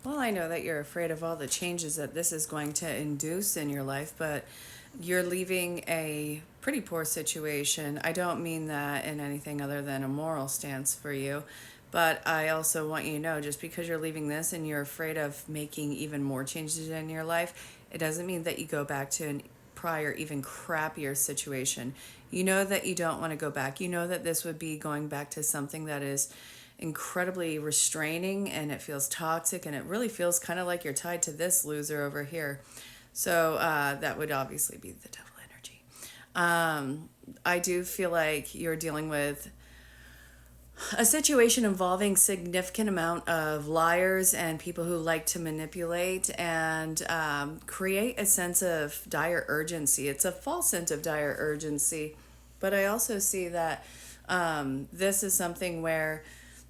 Well, I know that you're afraid of all the changes that this is going to induce in your life, but you're leaving a pretty poor situation. I don't mean that in anything other than a moral stance for you, but I also want you to know just because you're leaving this and you're afraid of making even more changes in your life, it doesn't mean that you go back to an prior, even crappier situation. You know that you don't want to go back. You know that this would be going back to something that is incredibly restraining and it feels toxic and it really feels kind of like you're tied to this loser over here. So that would obviously be the devil energy. I do feel like you're dealing with a situation involving significant amount of liars and people who like to manipulate and create a sense of dire urgency. It's a false sense of dire urgency, but I also see that this is something where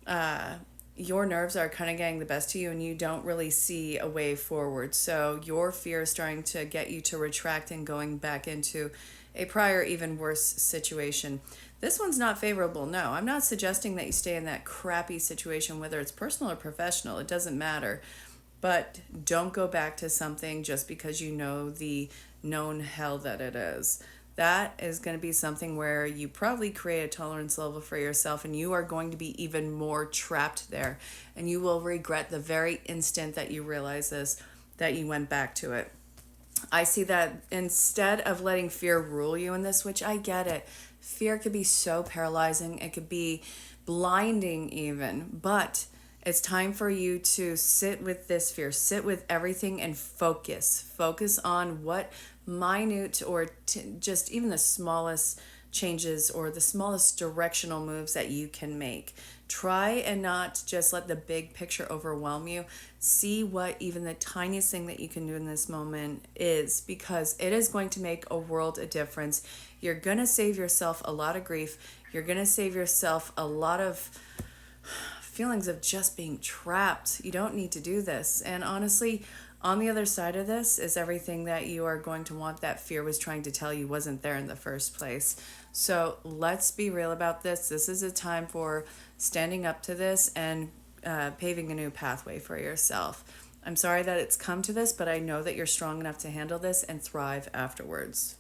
uh, your nerves are kind of getting the best of you and you don't really see a way forward. So your fear is starting to get you to retract and going back into a prior, even worse situation. This one's not favorable. No, I'm not suggesting that you stay in that crappy situation, whether it's personal or professional. It doesn't matter. But don't go back to something just because you know the known hell that it is. That is going to be something where you probably create a tolerance level for yourself and you are going to be even more trapped there. And you will regret the very instant that you realize this, that you went back to it. I see that instead of letting fear rule you in this, which I get it, fear could be so paralyzing, it could be blinding even, but it's time for you to sit with this fear, sit with everything and focus. Focus on what minute or just even the smallest changes or the smallest directional moves that you can make. Try and not just let the big picture overwhelm you. See what even the tiniest thing that you can do in this moment is, because it is going to make a world of difference. You're going to save yourself a lot of grief. You're going to save yourself a lot of feelings of just being trapped. You don't need to do this. And honestly, on the other side of this is everything that you are going to want that fear was trying to tell you wasn't there in the first place. So let's be real about this. This is a time for standing up to this and paving a new pathway for yourself. I'm sorry that it's come to this, but I know that you're strong enough to handle this and thrive afterwards.